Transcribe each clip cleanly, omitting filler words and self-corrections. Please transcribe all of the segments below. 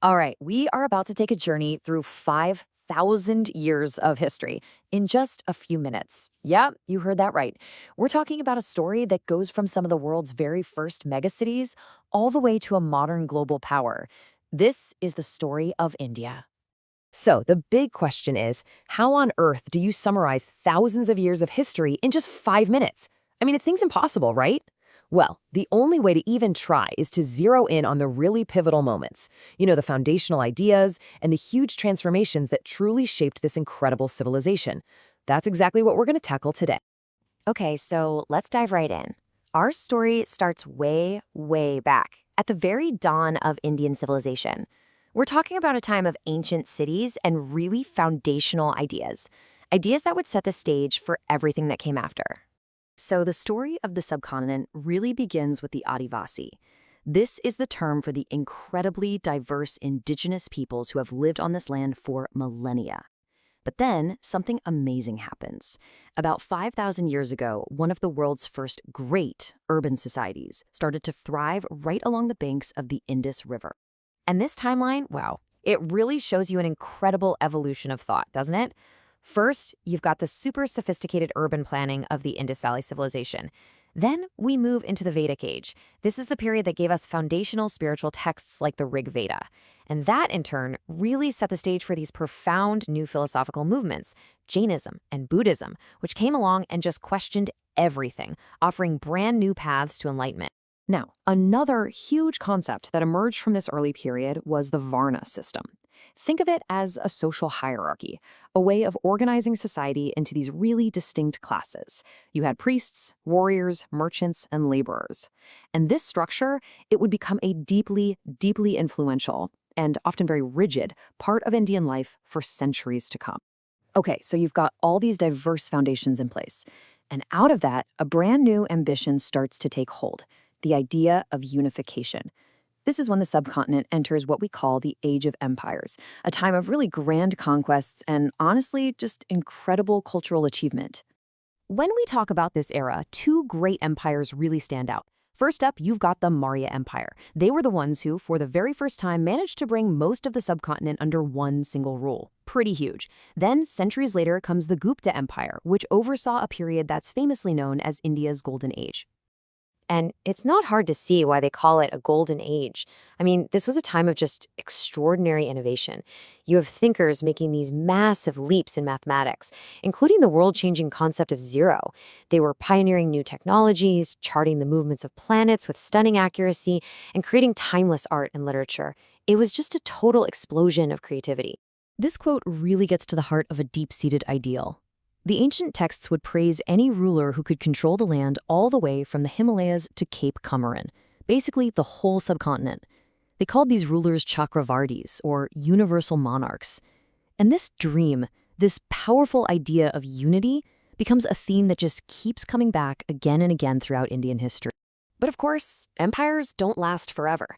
All right, we are about to take a journey through 5,000 years of history in just a few minutes. Yeah, you heard that right. We're talking about a story that goes from some of the world's very first megacities all the way to a modern global power. This is the story of India. So, the big question is, how on earth do you summarize thousands of years of history in just 5 minutes? I mean, it seems impossible, right? Well, the only way to even try is to zero in on the really pivotal moments. The foundational ideas and the huge transformations that truly shaped this incredible civilization. That's exactly what we're going to tackle today. Okay, so let's dive right in. Our story starts way, way back, at the very dawn of Indian civilization. We're talking about a time of ancient cities and really foundational ideas. Ideas that would set the stage for everything that came after. So the story of the subcontinent really begins with the Adivasi. This is the term for the incredibly diverse indigenous peoples who have lived on this land for millennia. But then something amazing happens. About 5,000 years ago, one of the world's first great urban societies started to thrive right along the banks of the Indus River. And this timeline, wow, it really shows you an incredible evolution of thought, doesn't it? First, you've got the super sophisticated urban planning of the Indus Valley civilization. Then we move into the Vedic Age. This is the period that gave us foundational spiritual texts like the Rig Veda. And that, in turn, really set the stage for these profound new philosophical movements, Jainism and Buddhism, which came along and just questioned everything, offering brand new paths to enlightenment. Now, another huge concept that emerged from this early period was the Varna system. Think of it as a social hierarchy, a way of organizing society into these really distinct classes. You had priests, warriors, merchants, and laborers. And this structure, it would become a deeply, deeply influential and often very rigid part of Indian life for centuries to come. Okay, so you've got all these diverse foundations in place. And out of that, a brand new ambition starts to take hold. The idea of unification. This is when the subcontinent enters what we call the Age of Empires, a time of really grand conquests and, honestly, just incredible cultural achievement. When we talk about this era, two great empires really stand out. First up, you've got the Maurya Empire. They were the ones who, for the very first time, managed to bring most of the subcontinent under one single rule. Pretty huge. Then, centuries later, comes the Gupta Empire, which oversaw a period that's famously known as India's Golden Age. And it's not hard to see why they call it a golden age. I mean, this was a time of just extraordinary innovation. You have thinkers making these massive leaps in mathematics, including the world-changing concept of zero. They were pioneering new technologies, charting the movements of planets with stunning accuracy, and creating timeless art and literature. It was just a total explosion of creativity. This quote really gets to the heart of a deep-seated ideal. The ancient texts would praise any ruler who could control the land all the way from the Himalayas to Cape Comorin, basically the whole subcontinent. They called these rulers Chakravardis, or universal monarchs. And this dream, this powerful idea of unity, becomes a theme that just keeps coming back again and again throughout Indian history. But of course, empires don't last forever.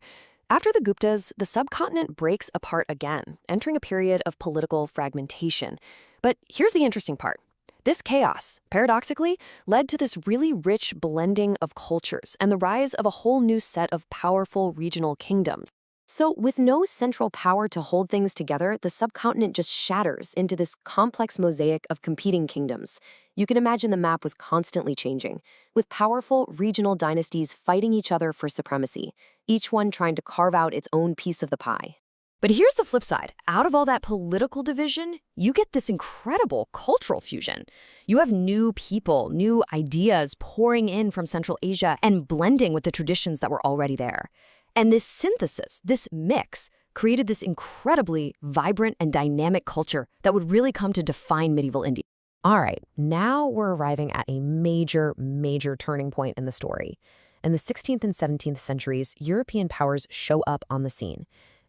After the Guptas, the subcontinent breaks apart again, entering a period of political fragmentation. But here's the interesting part. This chaos, paradoxically, led to this really rich blending of cultures and the rise of a whole new set of powerful regional kingdoms. So with no central power to hold things together, the subcontinent just shatters into this complex mosaic of competing kingdoms. You can imagine the map was constantly changing, with powerful regional dynasties fighting each other for supremacy, each one trying to carve out its own piece of the pie. But here's the flip side. Out of all that political division, you get this incredible cultural fusion. You have new people, new ideas pouring in from Central Asia and blending with the traditions that were already there. And this synthesis, this mix, created this incredibly vibrant and dynamic culture that would really come to define medieval India. All right, now we're arriving at a major, major turning point in the story. In the 16th and 17th centuries, European powers show up on the scene.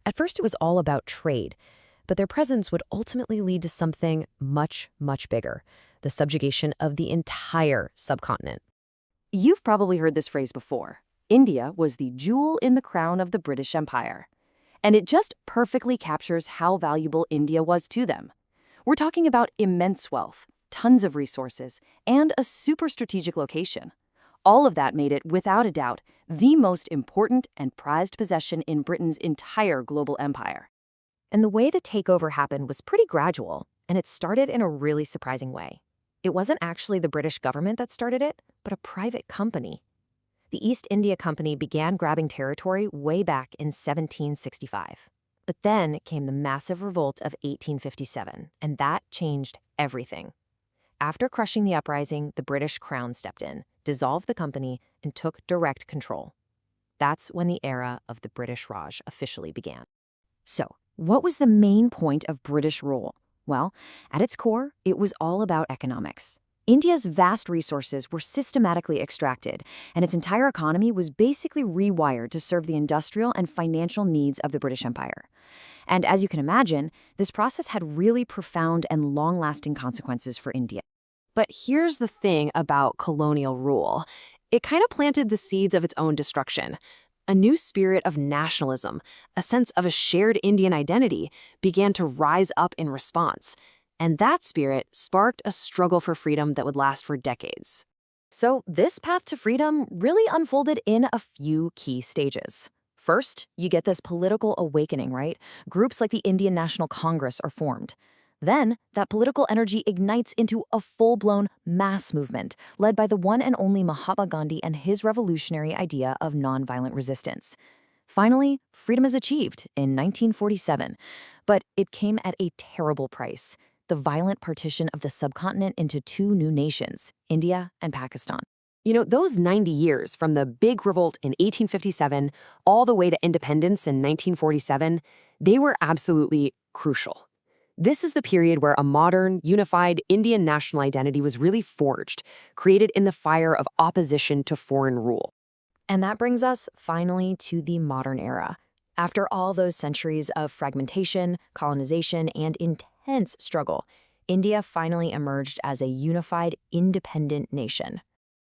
At first, it was all about trade, but their presence would ultimately lead to something much, much bigger, the subjugation of the entire subcontinent. You've probably heard this phrase before. India was the jewel in the crown of the British Empire. And it just perfectly captures how valuable India was to them. We're talking about immense wealth, tons of resources, and a super strategic location. All of that made it, without a doubt, the most important and prized possession in Britain's entire global empire. And the way the takeover happened was pretty gradual, and it started in a really surprising way. It wasn't actually the British government that started it, but a private company. The East India Company began grabbing territory way back in 1765. But then came the massive revolt of 1857, and that changed everything. After crushing the uprising, the British Crown stepped in, dissolved the company, and took direct control. That's when the era of the British Raj officially began. So, what was the main point of British rule? Well, at its core, it was all about economics. India's vast resources were systematically extracted, and its entire economy was basically rewired to serve the industrial and financial needs of the British Empire. And as you can imagine, this process had really profound and long-lasting consequences for India. But here's the thing about colonial rule. It kind of planted the seeds of its own destruction. A new spirit of nationalism, a sense of a shared Indian identity, began to rise up in response. And that spirit sparked a struggle for freedom that would last for decades. So this path to freedom really unfolded in a few key stages. First, you get this political awakening, right? Groups like the Indian National Congress are formed. Then, that political energy ignites into a full-blown mass movement led by the one and only Mahatma Gandhi and his revolutionary idea of nonviolent resistance. Finally, freedom is achieved in 1947, but it came at a terrible price: the violent partition of the subcontinent into two new nations, India and Pakistan. You know, those 90 years from the big revolt in 1857 all the way to independence in 1947, they were absolutely crucial. This is the period where a modern, unified Indian national identity was really forged, created in the fire of opposition to foreign rule. And that brings us finally to the modern era. After all those centuries of fragmentation, colonization, and intense struggle, India finally emerged as a unified, independent nation.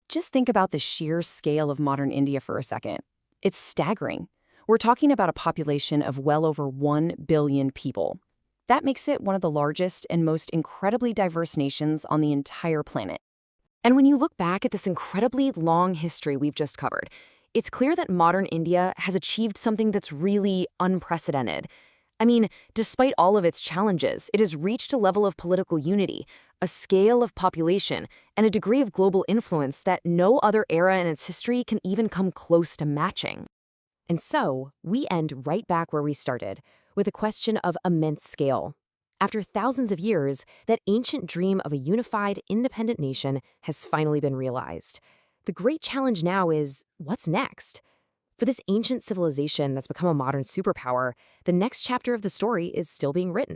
Just think about the sheer scale of modern India for a second. It's staggering. We're talking about a population of well over 1 billion people. That makes it one of the largest and most incredibly diverse nations on the entire planet. And when you look back at this incredibly long history we've just covered, it's clear that modern India has achieved something that's really unprecedented. I mean, despite all of its challenges, it has reached a level of political unity, a scale of population, and a degree of global influence that no other era in its history can even come close to matching. And so, we end right back where we started, with a question of immense scale. After thousands of years, that ancient dream of a unified, independent nation has finally been realized. The great challenge now is, what's next? For this ancient civilization that's become a modern superpower, the next chapter of the story is still being written.